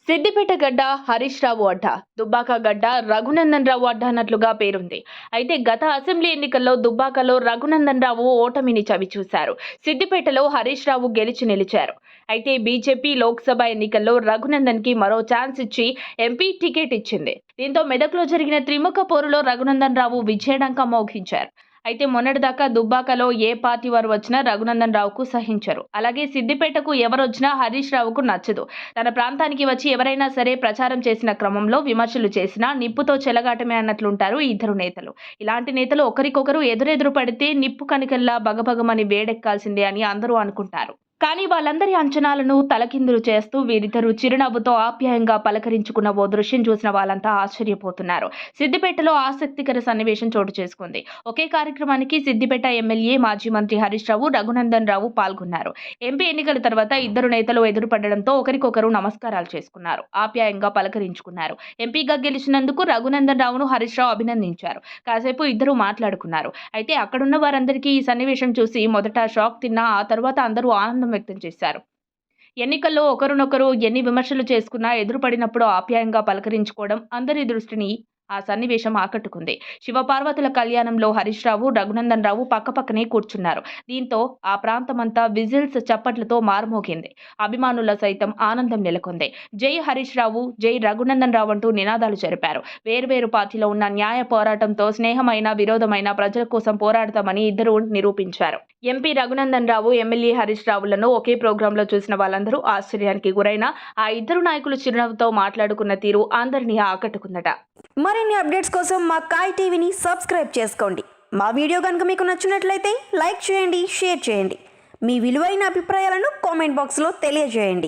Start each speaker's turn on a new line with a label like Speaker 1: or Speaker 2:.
Speaker 1: సిద్దిపేట గడ్డ హరీష్ రావు అడ్డ, దుబ్బాక గడ్డ రఘునందన్ రావు అడ్డ అన్నట్లుగా పేరుంది. అయితే గత అసెంబ్లీ ఎన్నికల్లో దుబ్బాకలో రఘునందన్ రావు ఓటమిని చవిచూశారు. సిద్దిపేటలో హరీష్ రావు గెలిచి నిలిచారు. అయితే బీజేపీ లోక్సభ ఎన్నికల్లో రఘునందన్ కి మరో ఛాన్స్ ఇచ్చి ఎంపీ టికెట్ ఇచ్చింది. దీంతో మెదక్లో జరిగిన త్రిముఖ పోరులో రఘునందన్ రావు విజయడంక మోగించారు. అయితే మొన్నటిదాకా దుబ్బాకలో ఏ పార్టీ వారు వచ్చినా రఘునందన్ రావుకు సహించరు. అలాగే సిద్దిపేటకు ఎవరొచ్చినా హరీష్ రావుకు నచ్చదు. తన ప్రాంతానికి వచ్చి ఎవరైనా సరే ప్రచారం చేసిన క్రమంలో విమర్శలు చేసినా నిప్పుతో చెలగాటమే అన్నట్లుంటారు ఈ ఇద్దరు నేతలు. ఇలాంటి నేతలు ఒకరికొకరు ఎదురెదురు పడితే నిప్పు కణికల్లా బగబగమని వేడెక్కాల్సిందే అని అందరూ అనుకుంటారు. కానీ వాళ్ళందరి అంచనాలను తలకిందులు చేస్తూ వీరిద్దరూ చిరునవ్వుతో ఆప్యాయంగా పలకరించుకున్న ఓ దృశ్యం చూసిన వాళ్ళంతా ఆశ్చర్యపోతున్నారు. సిద్దిపేటలో ఆసక్తికర సన్నివేశం చోటు చేసుకుంది. ఒకే కార్యక్రమానికి సిద్దిపేట ఎమ్మెల్యే మాజీ మంత్రి హరీష్ రావు, రఘునందన్ రావు పాల్గొన్నారు. ఎంపీ ఎన్నికల తర్వాత ఇద్దరు నేతలు ఎదురుపడడంతో ఒకరికొకరు నమస్కారాలు చేసుకున్నారు. ఆప్యాయంగా పలకరించుకున్నారు. ఎంపీగా గెలిచినందుకు రఘునందన్ రావును హరీష్ రావు అభినందించారు. కాసేపు ఇద్దరు మాట్లాడుకున్నారు. అయితే అక్కడున్న వారందరికీ ఈ సన్నివేశం చూసి మొదట షాక్ తిన్నా ఆ తర్వాత అందరూ ఆనందం వ్యక్తం చేశారు. ఎన్నికల్లో ఒకరినొకరు ఎన్ని విమర్శలు చేసుకున్నా ఎదురుపడినప్పుడు ఆప్యాయంగా పలకరించుకోవడం అందరి దృష్టిని ఆ సన్నివేశం ఆకట్టుకుంది. శివపార్వతుల కళ్యాణంలో హరీష్ రావు, రఘునందన్ రావు పక్కపక్కనే కూర్చున్నారు. దీంతో ఆ ప్రాంతమంతా విజిల్స్, చప్పట్లతో మారుమోగింది. అభిమానుల సైతం ఆనందం నెలకొంది. జై హరీష్ రావు, జై రఘునందన్ రావు అంటూ నినాదాలు జరిపారు. వేర్వేరు పార్టీలో ఉన్న న్యాయ పోరాటంతో స్నేహమైన, విరోధమైన ప్రజల కోసం పోరాడతామని ఇద్దరు నిరూపించారు. ఎంపీ రఘునందన్ రావు, ఎమ్మెల్యే హరీష్ రావులను ఒకే ప్రోగ్రాంలో చూసిన వాళ్ళందరూ ఆశ్చర్యానికి గురైన ఆ ఇద్దరు నాయకులు చిరునవ్వుతో మాట్లాడుకున్న తీరు అందరినీ ఆకట్టుకుందట.
Speaker 2: మరిన్ని అప్డేట్స్ కోసం మా కాయ్ టీవీని సబ్స్క్రైబ్ చేసుకోండి. మా వీడియో కనుక మీకు నచ్చినట్లయితే లైక్ చేయండి, షేర్ చేయండి. మీ విలువైన అభిప్రాయాలను కామెంట్ బాక్స్లో తెలియజేయండి.